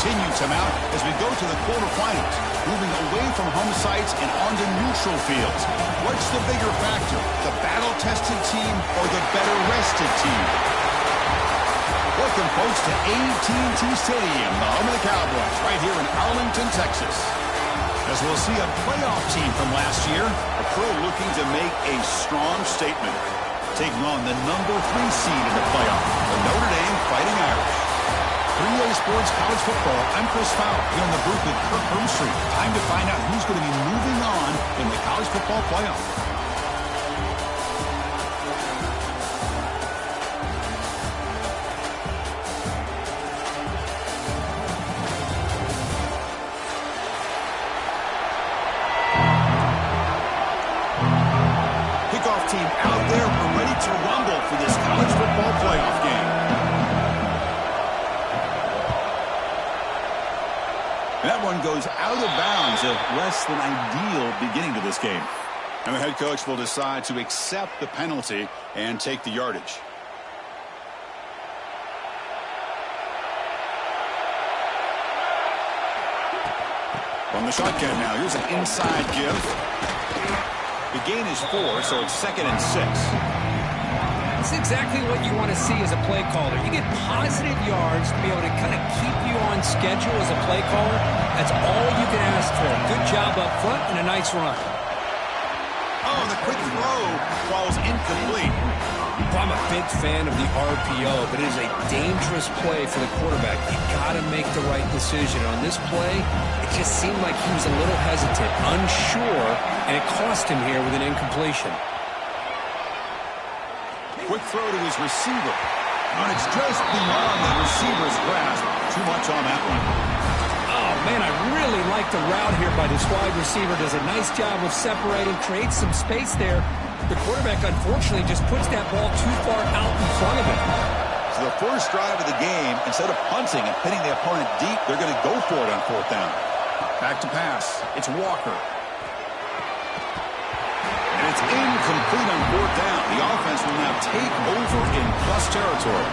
continue to mount as we go to the quarterfinals, moving away from home sites and onto neutral fields. What's the bigger factor, the battle-tested team or the better-rested team? Welcome, folks, to AT&T Stadium, the home of the Cowboys, right here in Arlington, Texas. As we'll see a playoff team from last year, a crew looking to make a strong statement, taking on the number 3 seed in the playoff, the Notre Dame Fighting Irish. 3A Sports College Football, I'm Chris Fowler, here in the booth with Kirk Hermstreet. Time to find out who's going to be moving on in the college football playoff. Team out there, we're ready to rumble for this college football playoff game. That one goes out of bounds, a less than ideal beginning to this game. And the head coach will decide to accept the penalty and take the yardage. From the shotgun now, here's an inside give. The gain is 4, so it's 2nd and 6. That's exactly what you want to see as a play caller. You get positive yards to be able to kind of keep you on schedule as a play caller. That's all you can ask for. Good job up front and a nice run. Oh, the quick throw falls incomplete. Well, I'm a big fan of the RPO, but it is a dangerous play for the quarterback. You've got to make the right decision. On this play, it just seemed like he was a little hesitant, unsure, and it cost him here with an incompletion. Quick throw to his receiver. And it's just beyond the receiver's grasp. Too much on that one. Oh, man, I really like the route here by this wide receiver. Does a nice job of separating, creates some space there. The quarterback, unfortunately, just puts that ball too far out in front of him. So the first drive of the game, instead of punting and pinning the opponent deep, they're going to go for it on 4th down. Back to pass. It's Walker. And it's incomplete on 4th down. The offense will now take over in plus territory.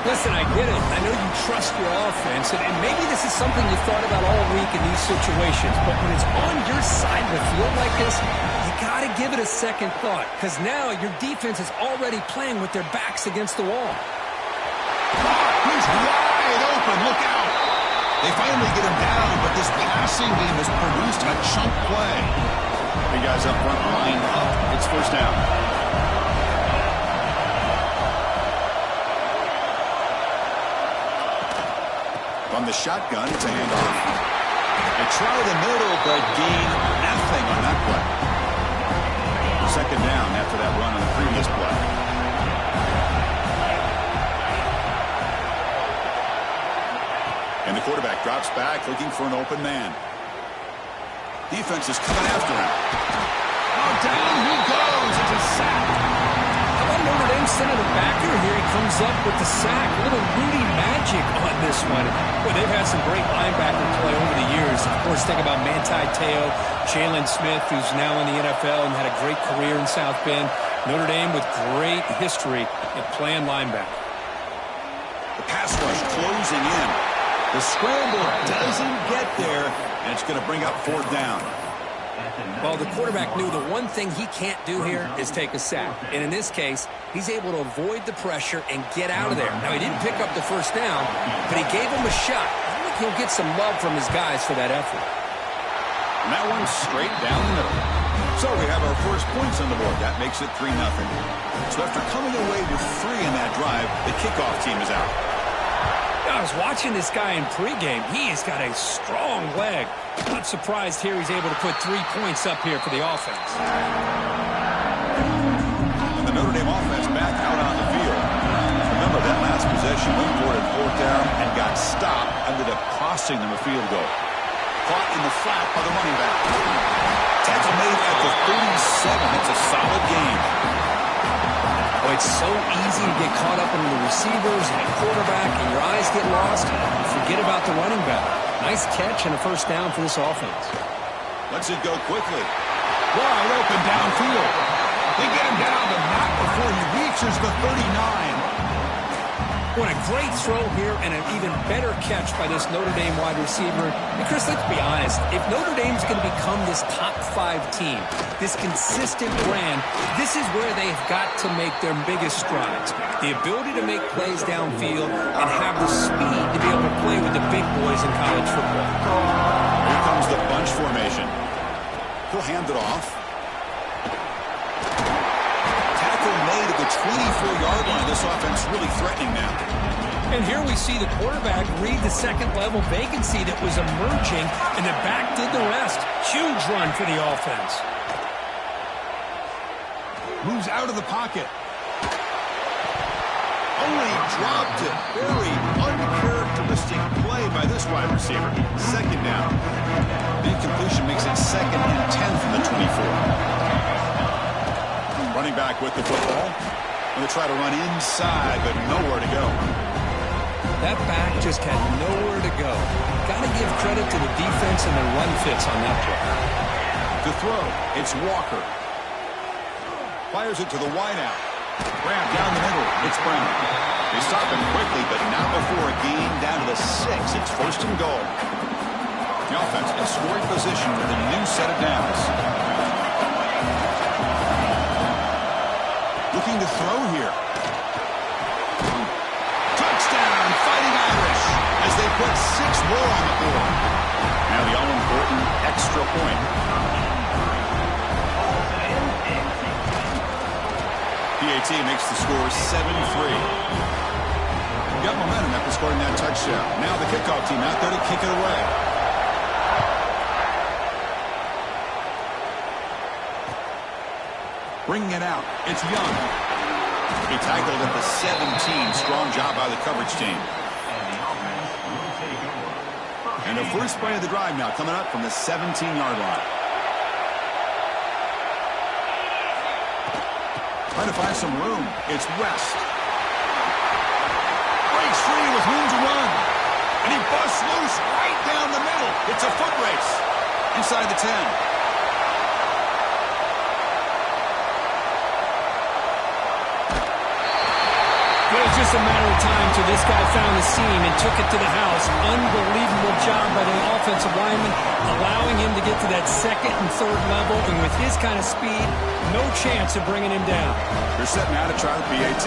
Listen, I get it. I know you trust your offense, and maybe this is something you thought about all week in these situations, but when it's on your side of the field like this, you got to give it a second thought, because now your defense is already playing with their backs against the wall. He's wide open. Look out. They finally get him down, but this passing game has produced a chunk play. The guys up front lined up. It's 1st down. From the shotgun, it's a handoff. They try the middle, but gain nothing on that play. 2nd down after that run on the previous play. And the quarterback drops back, looking for an open man. Defense is coming after him. Oh, down he goes. It's a sack. How about Notre Dame sending a backer here? He comes up with the sack. A little Rudy magic on this one. Boy, they've had some great linebacker play over the years. Of course, think about Manti Te'o, Jalen Smith, who's now in the NFL and had a great career in South Bend. Notre Dame with great history at playing linebacker. The pass rush closing in. The scramble doesn't get there, and it's going to bring up 4th down. Well, the quarterback knew the one thing he can't do here is take a sack. And in this case, he's able to avoid the pressure and get out of there. Now, he didn't pick up the 1st down, but he gave him a shot. I think he'll get some love from his guys for that effort. And that one's straight down the middle. So we have our first points on the board. That makes it 3-0. So after coming away with 3 in that drive, the kickoff team is out. I was watching this guy in pregame. He's got a strong leg. Not surprised here he's able to put 3 points up here for the offense. And the Notre Dame offense back out on the field. Remember that last possession went for it at 4th down and got stopped, ended up costing them a field goal. Caught in the flat by the running back. Tackle made at the 37. It's a solid game. Oh, it's so easy to get caught up in the receivers and the quarterback, and your eyes get lost. Forget about the running back. Nice catch and a 1st down for this offense. Lets it go quickly. Wide open downfield. They get him down, but not before he reaches the 39. What a great throw here and an even better catch by this Notre Dame wide receiver. And Chris, let's be honest. If Notre Dame's going to become this top 5 team, this consistent brand, this is where they've got to make their biggest strides. The ability to make plays downfield and have the speed to be able to play with the big boys in college football. Here comes the bunch formation. He'll hand it off. Made at the 24-yard line. This offense really threatening now. And here we see the quarterback read the second-level vacancy that was emerging, and the back did the rest. Huge run for the offense. Moves out of the pocket. Only dropped it. Very uncharacteristic play by this wide receiver. Second down. Incompletion makes it 2nd and 10 from the 24. Running back with the football. Going to try to run inside, but nowhere to go. That back just had nowhere to go. Got to give credit to the defense and the run fits on that play. To throw, it's Walker. Fires it to the wideout. Grab down the middle. It's Brown. They stop him quickly, but not before a gain down to the 6. It's 1st and goal. The offense in scoring position with a new set of downs. Looking to throw here. Touchdown, Fighting Irish, as they put 6 more on the board. Now the all-important extra point. PAT makes the score 7-3. Got momentum after scoring that touchdown. Now the kickoff team out there to kick it away. Bringing it out, it's Young. He tackled at the 17. Strong job by the coverage team. And the first play of the drive now coming up from the 17-yard line. Trying to find some room. It's West. Breaks free with room to run. And he busts loose right down the middle. It's a foot race. Inside the 10. It was just a matter of time till this guy found the seam and took it to the house. Unbelievable job by the offensive lineman, allowing him to get to that 2nd and 3rd level. And with his kind of speed, no chance of bringing him down. They're setting out to try the PAT.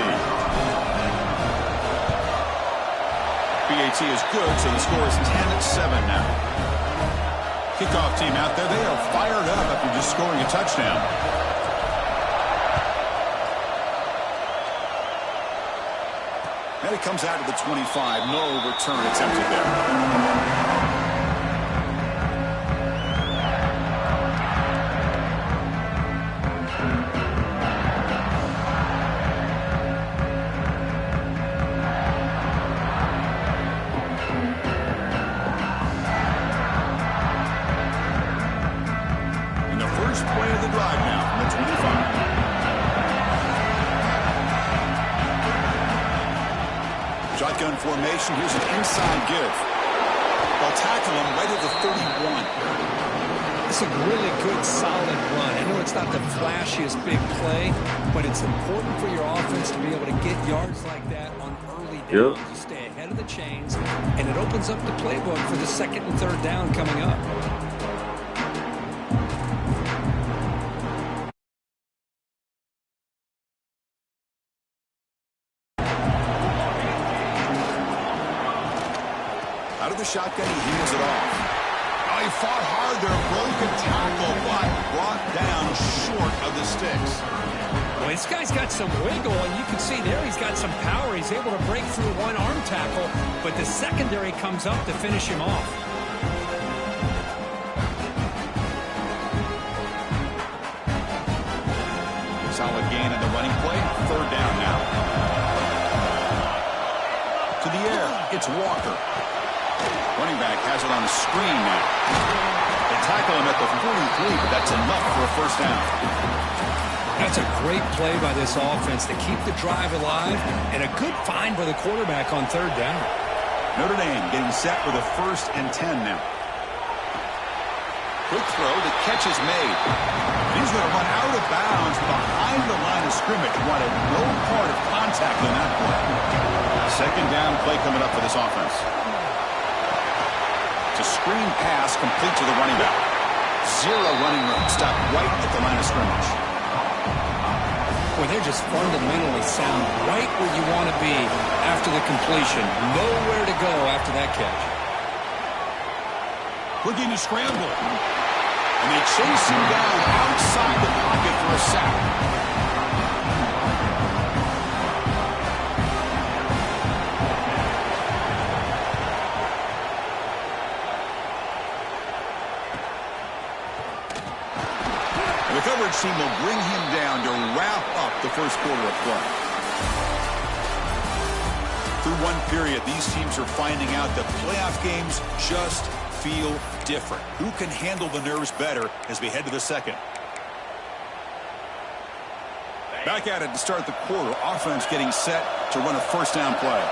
PAT is good, so the score is 10-7 now. Kickoff team out there. They are fired up after just scoring a touchdown. And it comes out to the 25. No return attempted there. And the first play of the drive now from the 25. Shotgun formation. Here's an inside give. They'll tackle him right at the 31. It's a really good, solid run. I know it's not the flashiest big play, but it's important for your offense to be able to get yards like that on early downs. You stay ahead of the chains, and it opens up the playbook for the 2nd and 3rd down coming up. Out of the shotgun, he heels it off. Oh, he fought hard there, broke a tackle, but brought down short of the sticks. Well, this guy's got some wiggle, and you can see there he's got some power. He's able to break through one arm tackle, but the secondary comes up to finish him off. Solid gain in the running play. 3rd down now. To the air, it's Walker. Running back has it on the screen now. They tackle him at the 43, but that's enough for a 1st down. That's a great play by this offense to keep the drive alive, and a good find by the quarterback on 3rd down. Notre Dame getting set with a 1st and 10 now. Quick throw, the catch is made. He's going to run out of bounds behind the line of scrimmage. Wanted no part of contact on that play. Second down play coming up for this offense. It's a screen pass complete to the running back. Zero running room. Stopped right at the line of scrimmage. Boy, they're just fundamentally sound right where you want to be after the completion. Nowhere to go after that catch. Looking to scramble. And they chase him down outside the pocket for a sack. The coverage team will bring him down to wrap up the first quarter of play. Through one period, these teams are finding out that playoff games just feel different. Who can handle the nerves better as we head to the second? Back at it to start the quarter. Offense getting set to run a first down play.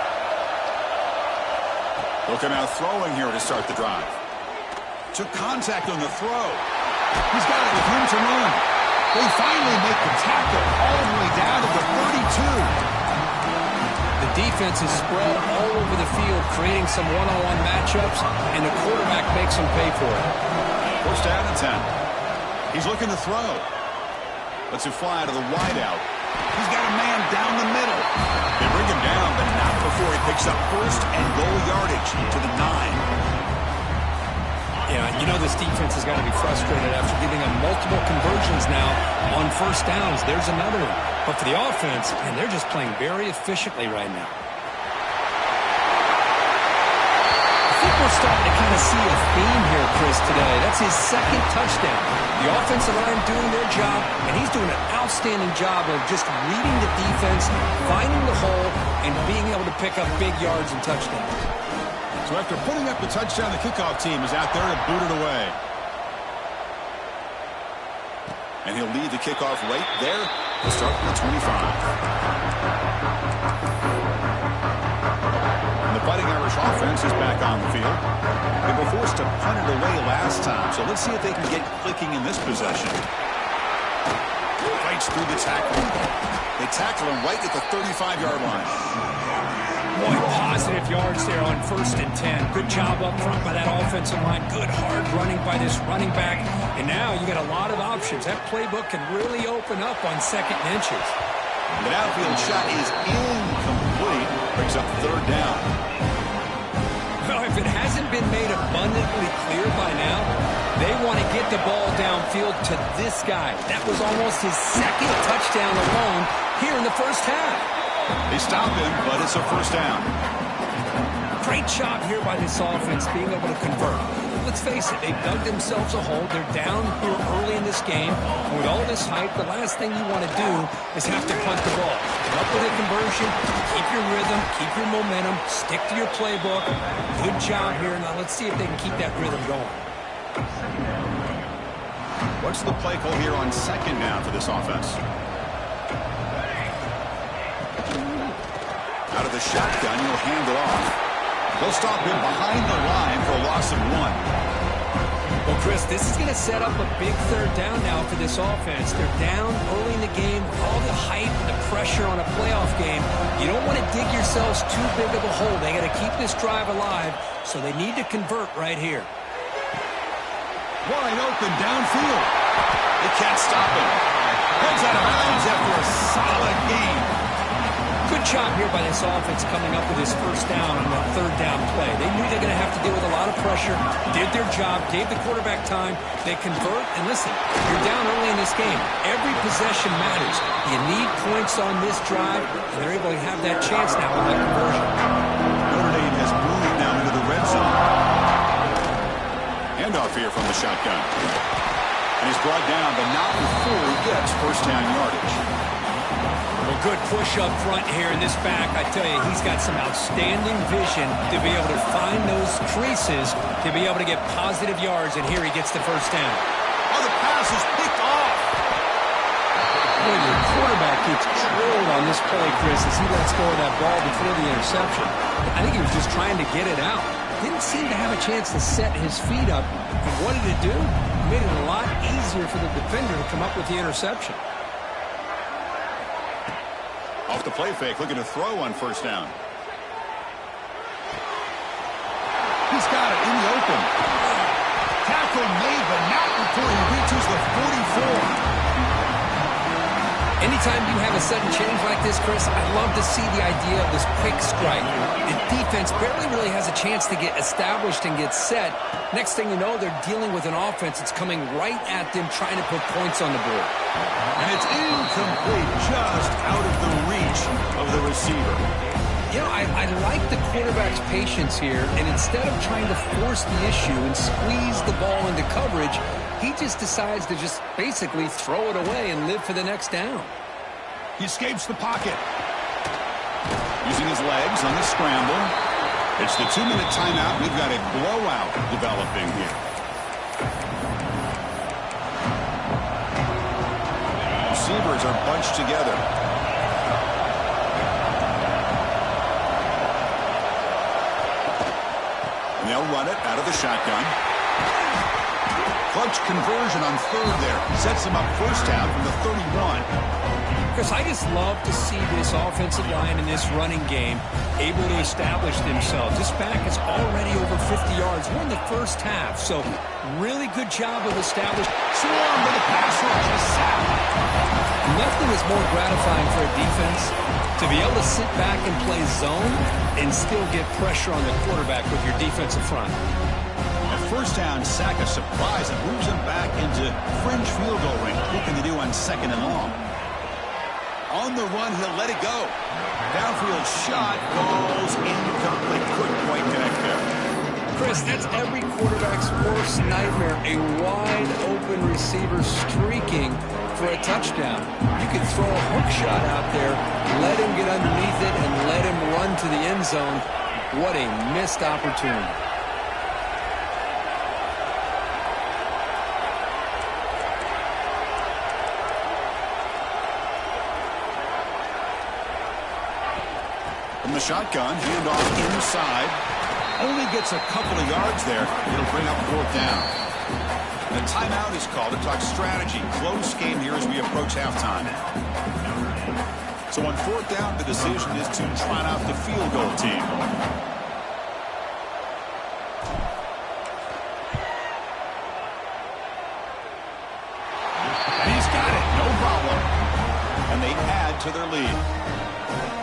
They'll come out throwing here to start the drive. Took contact on the throw. He's got it with room to run. They finally make the tackle all the way down to the 32. The defense is spread all over the field, creating some one-on-one matchups, and the quarterback makes them pay for it. First down and 10. He's looking to throw. Lets it fly to the wideout. He's got a man down the middle. They bring him down, but not before he picks up first and goal yardage to the 9. Yeah, you know this defense has got to be frustrated after giving them multiple conversions now on first downs. There's another one. But for the offense, man, they're just playing very efficiently right now. I think we're starting to kind of see a theme here, Chris, today. That's his second touchdown. The offensive line doing their job, and he's doing an outstanding job of just reading the defense, finding the hole, and being able to pick up big yards and touchdowns. So after putting up the touchdown, the kickoff team is out there to boot it away. And he'll lead the kickoff right there to start at the 25. And the Fighting Irish offense is back on the field. They were forced to punt it away last time, so let's see if they can get clicking in this possession. Fights through the tackle. They tackle him right at the 35-yard line. Boy, positive yards there on 1st and 10. Good job up front by that offensive line. Good hard running by this running back. And now you got a lot of options. That playbook can really open up on 2nd and inches. The outfield shot is incomplete. Brings up 3rd down. Well, if it hasn't been made abundantly clear by now, they want to get the ball downfield to this guy. That was almost his 2nd touchdown alone here in the first half. They stop him, but it's a first down. Great job here by this offense being able to convert. Let's face it, they've dug themselves a hole. They're down here early in this game. And with all this hype, the last thing you want to do is have to punt the ball. Get up with a conversion, keep your rhythm, keep your momentum, stick to your playbook. Good job here. Now let's see if they can keep that rhythm going. What's the play call here on 2nd down for this offense? Out of the shotgun, he'll hand it off. They'll stop him behind the line for a loss of 1. Well, Chris, this is going to set up a big 3rd down now for this offense. They're down early in the game. All the hype, the pressure on a playoff game. You don't want to dig yourselves too big of a hole. They got to keep this drive alive, so they need to convert right here. Wide open downfield. They can't stop him. Heads out of bounds after a solid game. Good job here by this offense coming up with his first down on that 3rd down play. They knew they're going to have to deal with a lot of pressure, did their job, gave the quarterback time. They convert, and listen, you're down early in this game. Every possession matters. You need points on this drive, and they're able to have that chance now with that conversion. Notre Dame has moved now into the red zone. Handoff here from the shotgun. And he's brought down, but not before he gets first down yardage. Well, good push up front here in this back. I tell you, he's got some outstanding vision to be able to find those creases, to be able to get positive yards, and here he gets the first down. Oh, the pass is picked off. Boy, the quarterback gets drilled on this play, Chris, as he lets go of that ball before the interception. I think he was just trying to get it out. Didn't seem to have a chance to set his feet up. And what did it do? It made it a lot easier for the defender to come up with the interception. Off the play fake, looking to throw on first down. got it in the open. Tackle made, but not before he reaches the 44. Anytime you have a sudden change like this, Chris, I love to see the idea of this quick strike. The defense barely really has a chance to get established and get set. Next thing you know, they're dealing with an offense that's coming right at them, trying to put points on the board. And it's incomplete, just out of the reach of the receiver. You know, I like the quarterback's patience here, and instead of trying to force the issue and squeeze the ball into coverage, he just decides to just basically throw it away and live for the next down. He escapes the pocket. Using his legs on the scramble. It's the 2-minute timeout. We've got a blowout developing here. Receivers are bunched together. And they'll run it out of the shotgun. Clutch conversion on third there. Sets them up first down from the 31. Chris, I just love to see this offensive line in this running game able to establish themselves. This back is already over 50 yards. We're in the first half, so really good job of establishing. Swarm to the pass rush. A sack. Nothing is more gratifying for a defense to be able to sit back and play zone and still get pressure on the quarterback with your defensive front. A first down sack, a surprise. It moves him back into fringe field goal range. What can they do on 2nd and long? On the run, he'll let it go. Downfield shot goes incomplete. Couldn't quite connect there. Chris, that's every quarterback's worst nightmare. A wide-open receiver streaking for a touchdown. You could throw a hook shot out there, let him get underneath it, and let him run to the end zone. What a missed opportunity. From the shotgun, handoff inside. Only gets a couple of yards there. It'll bring up 4th down. And a timeout is called to talk strategy. Close game here as we approach halftime. So on 4th down, the decision is to trot out the field goal team. And he's got it. No problem. And they add to their lead.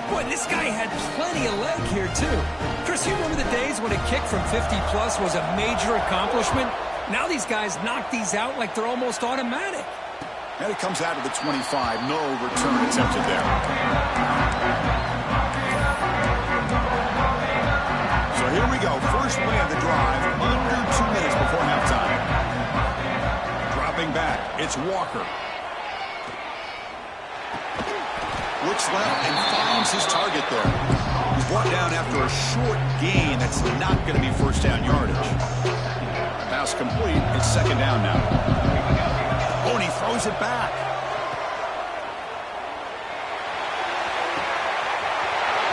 Boy, this guy had plenty of leg here, too. Chris, you remember the days when a kick from 50-plus was a major accomplishment? Now these guys knock these out like they're almost automatic. And it comes out of the 25. No return attempted there. So here we go. First play of the drive. Under 2 minutes before halftime. Dropping back. It's Walker. Looks left and finds his target there. He's brought down after a short gain. That's not going to be first down yardage. Pass complete. It's 2nd down now. Oh, and he throws it back.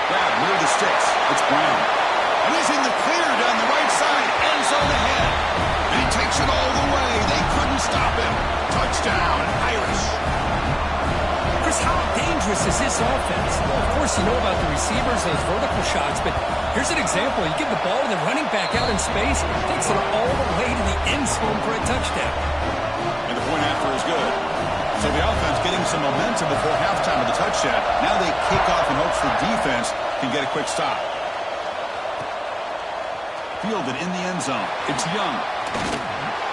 Grab near the sticks. It's Brown. And he's in the clear down the right side. End zone ahead. And he takes it all the way. They couldn't stop him. Touchdown, Irish. Chris, how dangerous is this offense? Well, of course, you know about the receivers, those vertical shots, but here's an example. You give the ball to the running back out in space, takes it all the way to the end zone for a touchdown. And the point after is good. So the offense getting some momentum before halftime of the touchdown. Now they kick off in hopes the defense can get a quick stop. Fielded in the end zone. It's Young.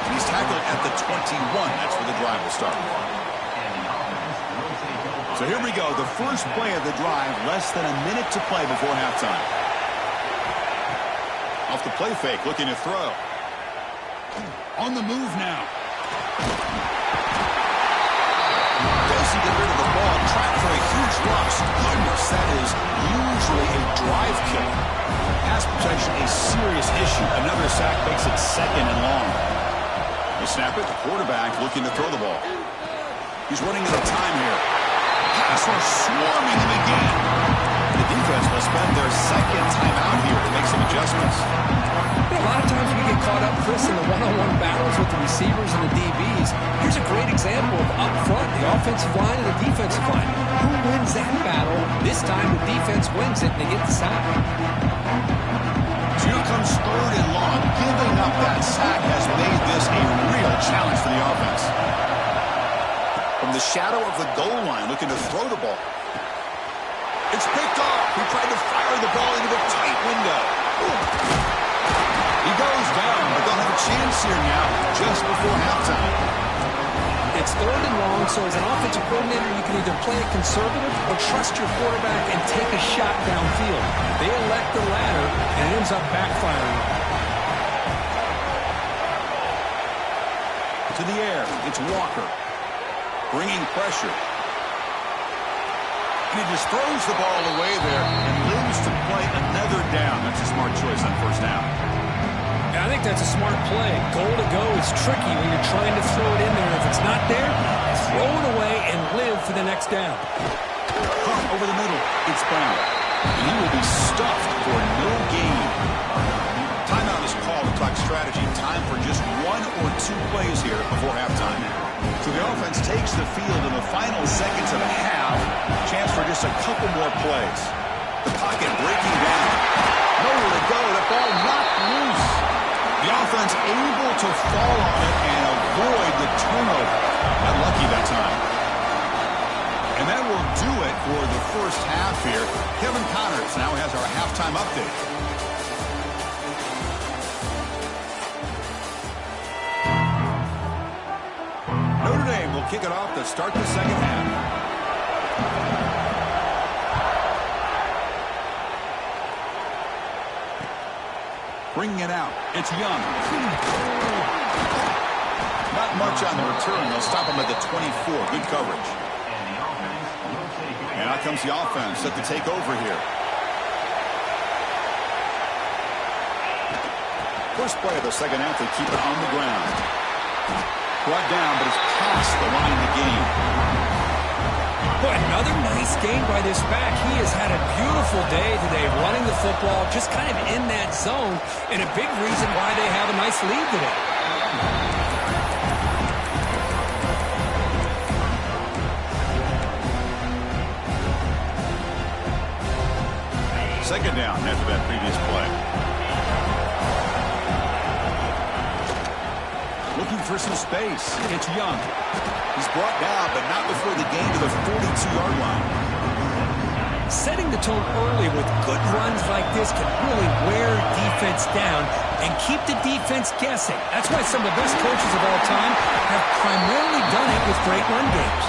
He's tackled at the 21. That's where the drive will start. So here we go, the first play of the drive, less than a minute to play before halftime. Off the play fake, looking to throw. On the move now. Does he get rid of the ball? Track for a huge loss. Goodness, that is usually a drive kill. Pass protection, a serious issue. Another sack makes it 2nd and long. They snap it, the quarterback looking to throw the ball. He's running out of time here. Passer swarming him again. The defense will spend their 2nd timeout here to make some adjustments. A lot of times we get caught up, Chris, in the one-on-one battles with the receivers and the DBs. Here's a great example of up front, the offensive line and the defensive line. Who wins that battle? This time the defense wins it and they get the sack. So here comes 3rd and long. Giving up that sack has made this a real challenge for the offense. From the shadow of the goal line, looking to throw the ball. It's picked off. He tried to fire the ball into the tight window. He goes down, but they'll have a chance here now, just before halftime. It's 3rd and long, so as an offensive coordinator, you can either play it conservative or trust your quarterback and take a shot downfield. They elect the latter, and it ends up backfiring. To the air, it's Walker. Bringing pressure. And he just throws the ball away there and lives to play another down. That's a smart choice on 1st down. Yeah, I think that's a smart play. Goal to go is tricky when you're trying to throw it in there. If it's not there, throw it away and live for the next down. Over the middle, it's Brown. And he will be stuffed for no gain. Timeout is called to talk strategy. Time for just 1 or 2 plays here before halftime. So the offense takes the field in the final seconds of the half. Chance for just a couple more plays. The pocket breaking down. Nowhere to go. The ball knocked loose. The offense able to fall on it and avoid the turnover. Not lucky that time. And that will do it for the 1st half here. Kevin Connors now has our halftime update. Notre Dame will kick it off to start the 2nd half. Bringing it out. It's Young. Not much on the return. They'll stop him at the 24. Good coverage. And out comes the offense set to take over here. First play of the 2nd half, they keep it on the ground. Brought down, but it's past the line to gain. Boy, another nice game by this back. He has had a beautiful day today running the football, just kind of in that zone, and a big reason why they have a nice lead today. Second down after that previous play. Looking for some space. It's Young. He's brought down, but not before the gain to the 42-yard line. Setting the tone early with good runs like this can really wear defense down and keep the defense guessing. That's why some of the best coaches of all time have primarily done it with great run games.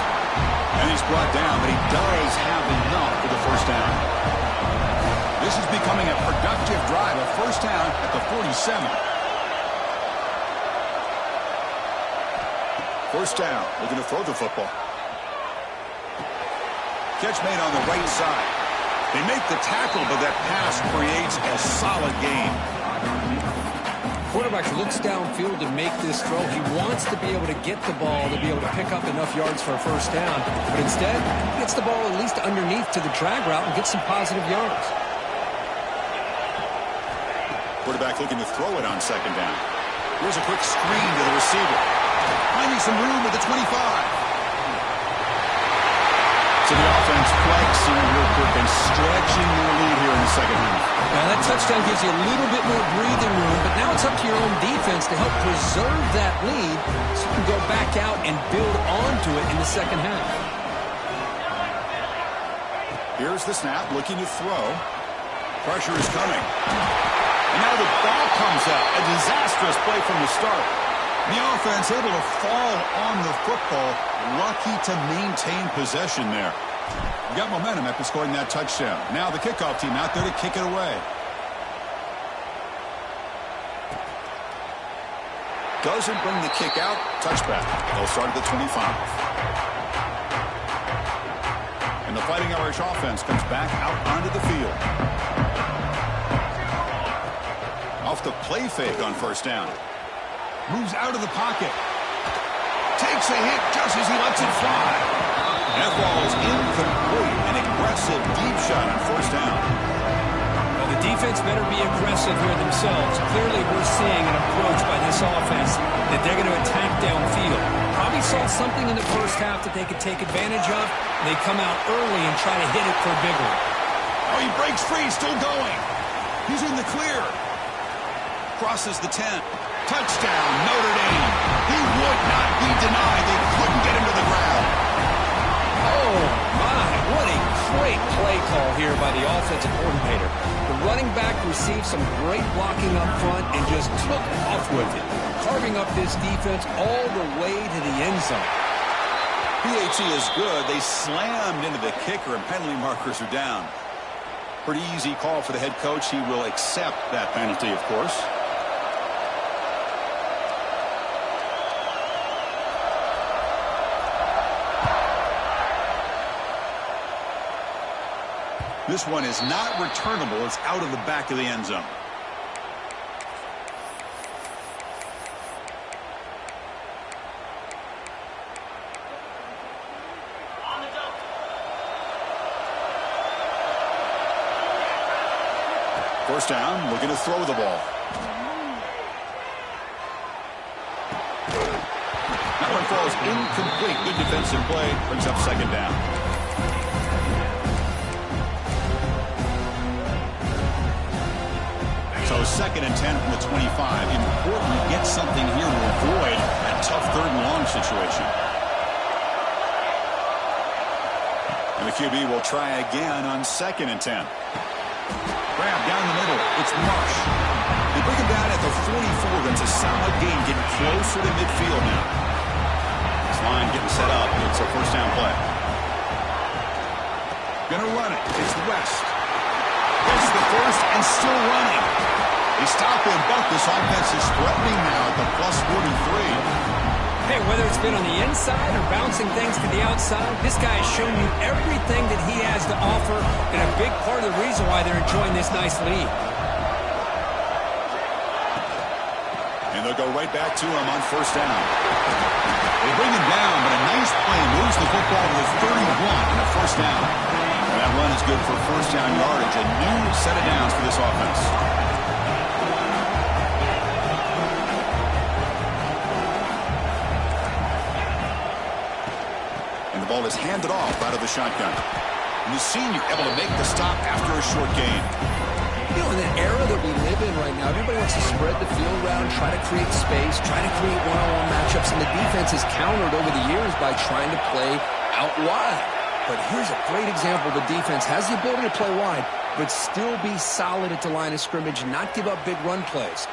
And he's brought down, but he does have enough for the 1st down. This is becoming a productive drive, a 1st down at the 47. 1st down, looking to throw the football. Catch made on the right side. They make the tackle, but that pass creates a solid gain. Quarterback looks downfield to make this throw. He wants to be able to get the ball to be able to pick up enough yards for a 1st down. But instead, he gets the ball at least underneath to the drag route and gets some positive yards. Quarterback looking to throw it on 2nd down. Here's a quick screen to the receiver. Finding some room at the 25. So the offense flexing real quick and stretching their lead here in the 2nd half. Now that touchdown gives you a little bit more breathing room, but now it's up to your own defense to help preserve that lead so you can go back out and build onto it in the 2nd half. Here's the snap, looking to throw. Pressure is coming. And now the ball comes out. A disastrous play from the start. The offense able to fall on the football. Lucky to maintain possession there. We got momentum after scoring that touchdown. Now the kickoff team out there to kick it away. Doesn't bring the kick out. Touchback. They'll start at the 25. And the Fighting Irish offense comes back out onto the field. Off the play fake on 1st down. Moves out of the pocket. Takes a hit just as he lets it fly. That ball is incomplete. An aggressive deep shot on 1st down. Well, the defense better be aggressive here themselves. Clearly, we're seeing an approach by this offense that they're going to attack downfield. Probably saw something in the 1st half that they could take advantage of. They come out early and try to hit it for a big one. Oh, he breaks free, still going. He's in the clear. Crosses the 10. Touchdown, Notre Dame. He would not be denied. They couldn't get him to the ground. Oh, my. What a great play call here by the offensive coordinator. The running back received some great blocking up front and just took off with it, carving up this defense all the way to the end zone. PAT is good. They slammed into the kicker, and penalty markers are down. Pretty easy call for the head coach. He will accept that penalty, of course. This one is not returnable. It's out of the back of the end zone. First down, looking to throw the ball. That one falls incomplete. Good defensive play. Brings up second down. So 2nd and 10 from the 25. Important to get something here to avoid that tough 3rd and long situation. And the QB will try again on 2nd and 10. Grab down the middle. It's Marsh. They bring him down at the 44. That's a solid gain, getting closer to midfield now. This line getting set up. It's a first down play. Gonna run it. It's West. Gets the first and still running. They stop him, but this offense is threatening now at the plus 43. Hey, whether it's been on the inside or bouncing things to the outside, this guy has shown you everything that he has to offer, and a big part of the reason why they're enjoying this nice lead. And they'll go right back to him on first down. They bring him down, but a nice play moves the football to the 31 and a first down. And that run is good for first down yardage, a new set of downs for this offense. The ball is handed off out of the shotgun. And the senior able to make the stop after a short gain. You know, in the era that we live in right now, everybody wants to spread the field around, try to create space, try to create one-on-one matchups, and the defense has countered over the years by trying to play out wide. But here's a great example. The defense has the ability to play wide, but still be solid at the line of scrimmage, not give up big run plays.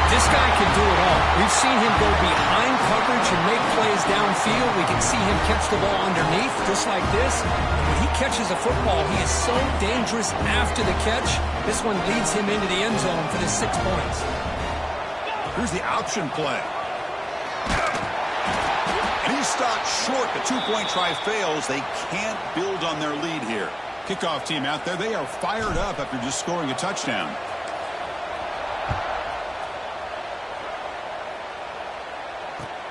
This guy can do it all. We've seen him go behind coverage and make plays downfield. We can see him catch the ball underneath, just like this. When he catches a football, he is so dangerous after the catch. This one leads him into the end zone for the 6 points. Here's the option play. And he's stopped short. The 2-point try fails. They can't build on their lead here. Kickoff team out there, they are fired up after just scoring a touchdown.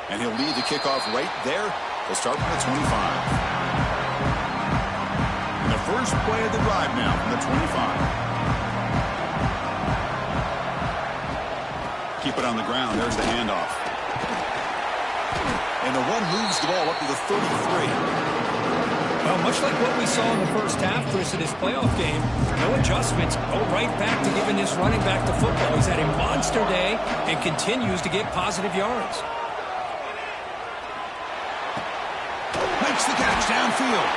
And he'll lead the kickoff right there. They'll start from the 25. And the first play of the drive now from the 25. Keep it on the ground. There's the handoff. And the one moves the ball up to the 33. Well, much like what we saw in the first half, Chris, in this playoff game, no adjustments. Go right back to giving this running back the football. He's had a monster day and continues to get positive yards. The catch downfield.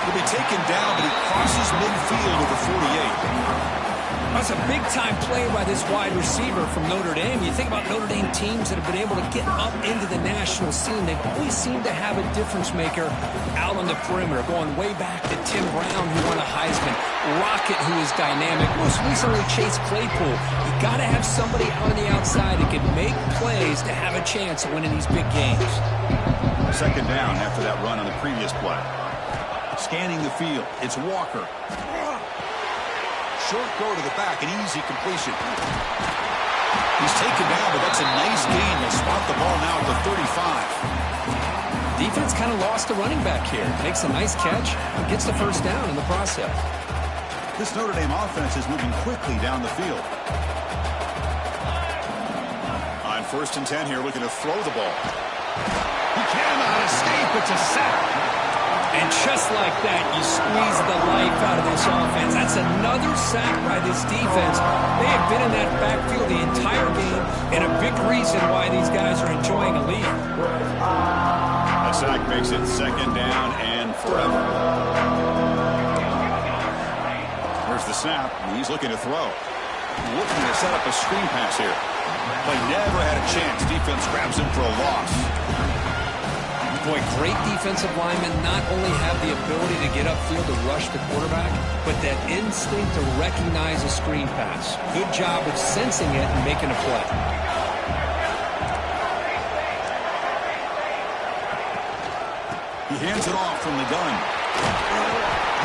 He'll be taken down, but he crosses midfield at the 48. That's a big-time play by this wide receiver from Notre Dame. You think about Notre Dame teams that have been able to get up into the national scene. They've always seemed to have a difference maker out on the perimeter, going way back to Tim Brown, who won a Heisman, Rocket, who is dynamic, most recently Chase Claypool. You got to have somebody on the outside that can make plays to have a chance of winning these big games. Second down after that run on the previous play. Scanning the field. It's Walker. Short throw to the back, an easy completion. He's taken down, but that's a nice gain. They'll spot the ball now at the 35. Defense kind of lost the running back here. Makes a nice catch and gets the first down in the process. This Notre Dame offense is moving quickly down the field. On 1st and 10 here, looking to throw the ball. He cannot escape. It's a sack. And just like that, you squeeze the life out of this offense. That's another sack by this defense. They have been in that backfield the entire game, and a big reason why these guys are enjoying a lead. A sack makes it second down and forever. Here's the snap. He's looking to throw. Looking to set up a screen pass here. But never had a chance. Defense grabs him for a loss. Boy, great defensive linemen not only have the ability to get upfield to rush the quarterback, but that instinct to recognize a screen pass. Good job of sensing it and making a play. He hands it off from the gun.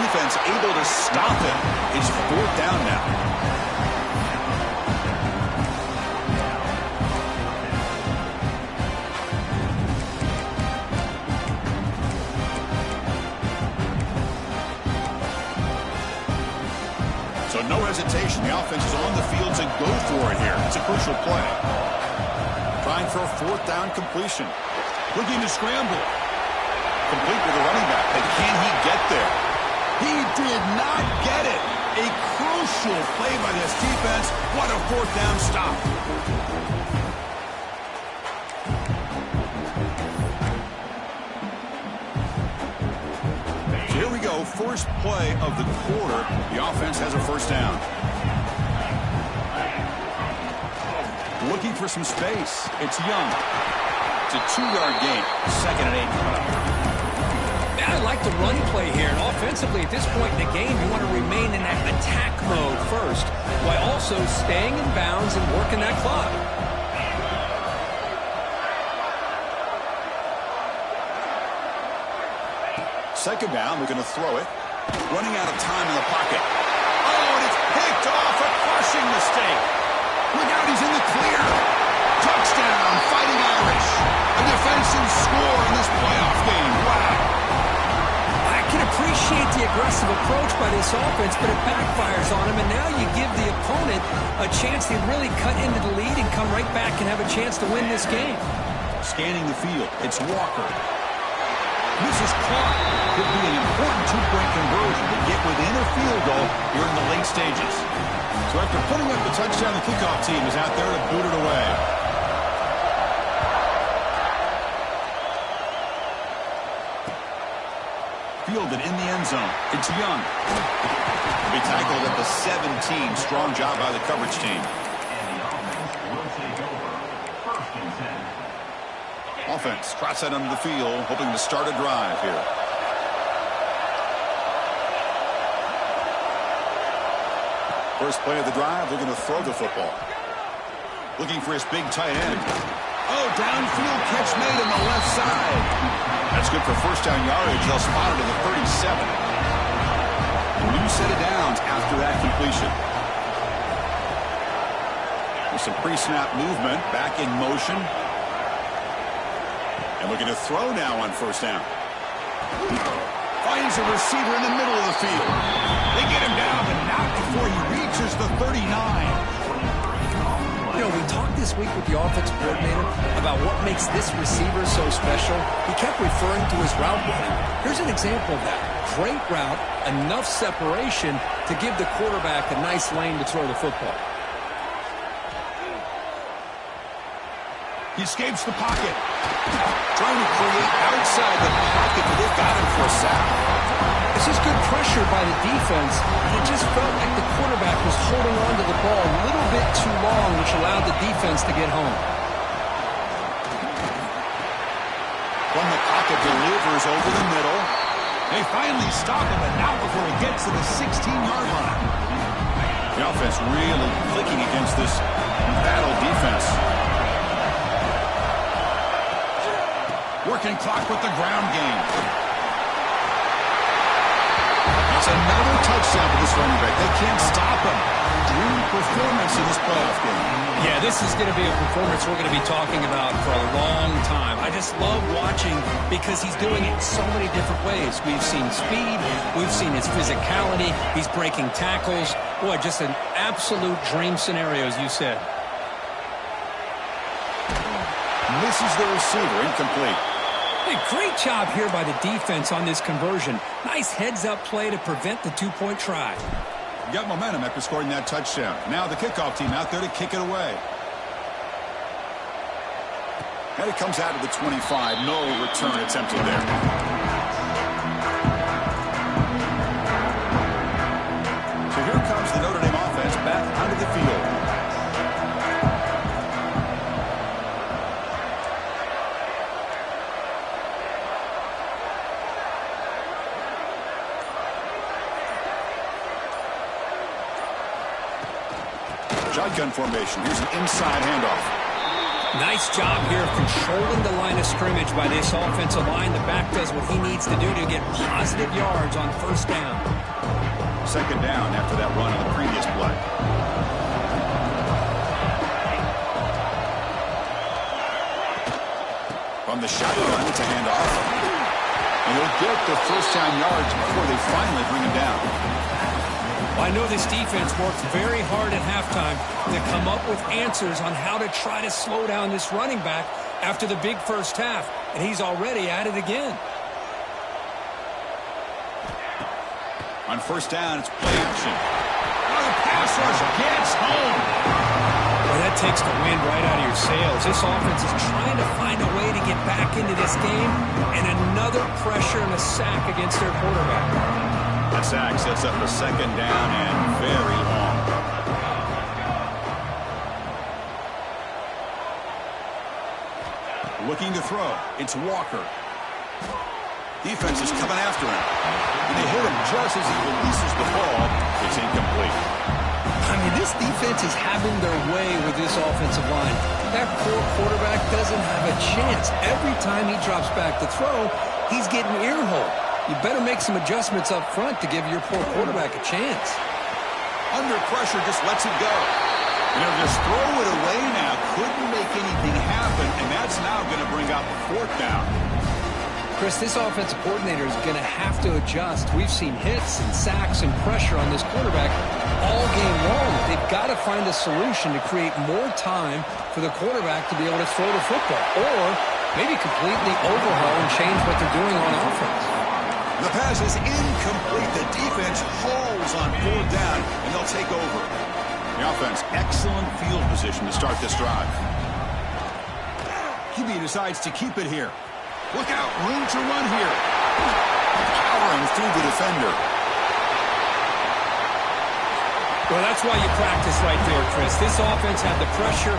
Defense able to stop him. It's fourth down now. So no hesitation. The offense is on the field to go for it here. It's a crucial play. Trying for a fourth down completion. Looking to scramble. Complete with the running back. But can he get there? He did not get it. A crucial play by this defense. What a fourth down stop. Here we go, first play of the quarter. The offense has a first down. Looking for some space. It's Young. It's a 2-yard gain. Second and 8. I like the run play here. And offensively, at this point in the game, you want to remain in that attack mode first, while also staying in bounds and working that clock. Second down, we're going to throw it. Running out of time in the pocket. Oh, and it's picked off. A crushing mistake. Look out, he's in the clear. Touchdown, Fighting Irish. A defensive score in this playoff game. Wow. I can appreciate the aggressive approach by this offense, but it backfires on him, and now you give the opponent a chance to really cut into the lead and come right back and have a chance to win this game. Scanning the field. It's Walker. This is caught. Could be an important two-point conversion to get within a field goal here in the late stages. So after putting up the touchdown, the kickoff team is out there to boot it away. Fielded in the end zone. It's Young. He'll be tackled at the 17. Strong job by the coverage team. Offense trots out onto the field, hoping to start a drive here. First play of the drive, looking to throw the football. Looking for his big tight end. Oh, downfield catch made on the left side. That's good for first down yardage. They'll spot it at the 37. A new set of downs after that completion. With some pre-snap movement, back in motion. And looking to throw now on first down. Finds a receiver in the middle of the field. They get him down, but not before he reaches the 39. You know, we talked this week with the offensive coordinator about what makes this receiver so special. He kept referring to his route running. Here's an example of that. Great route, enough separation to give the quarterback a nice lane to throw the football. He escapes the pocket. Trying to create outside the pocket, but they've got him for a sack. This is good pressure by the defense. It just felt like the quarterback was holding on to the ball a little bit too long, which allowed the defense to get home. From the pocket, delivers over the middle. They finally stop him, but not before he gets to the 16-yard line. The offense really clicking against this battle defense. Working clock with the ground game. It's another touchdown for this running back. They can't stop him. Dream performance in this playoff game. Yeah, this is going to be a performance we're going to be talking about for a long time. I just love watching because he's doing it in so many different ways. We've seen speed. We've seen his physicality. He's breaking tackles. Boy, just an absolute dream scenario, as you said. Misses the receiver. Incomplete. Hey, great job here by the defense on this conversion. Nice heads-up play to prevent the two-point try. Got momentum after scoring that touchdown. Now the kickoff team out there to kick it away. And it comes out of the 25. No return attempted there. So here comes the Notre Dame offense back onto the field. Shotgun formation. Here's an inside handoff. Nice job here of controlling the line of scrimmage by this offensive line. The back does what he needs to do to get positive yards on first down. Second down after that run on the previous play. From the shotgun to handoff. And he'll get the first down yards before they finally bring him down. I know this defense works very hard at halftime to come up with answers on how to try to slow down this running back after the big first half, and he's already at it again. On first down, it's play action. Oh, the pass rush gets home. Well, that takes the wind right out of your sails. This offense is trying to find a way to get back into this game, and another pressure and a sack against their quarterback. That sack sets up a second down and very long. Looking to throw. It's Walker. Defense is coming after him. And they hit him just as he releases the ball. It's incomplete. I mean, this defense is having their way with this offensive line. That poor quarterback doesn't have a chance. Every time he drops back to throw, he's getting ear-holed. You better make some adjustments up front to give your poor quarterback a chance. Under pressure, just lets it go. And they'll just throw it away now. Couldn't make anything happen, and that's now going to bring out the fourth down. Chris, this offensive coordinator is going to have to adjust. We've seen hits and sacks and pressure on this quarterback all game long. They've got to find a solution to create more time for the quarterback to be able to throw the football, or maybe completely overhaul and change what they're doing on offense. The pass is incomplete. The defense hauls on fourth down, and they'll take over. The offense, excellent field position to start this drive. QB decides to keep it here. Look out, room to run here. Powering through the defender. Well, that's why you practice right there, Chris. This offense had the pressure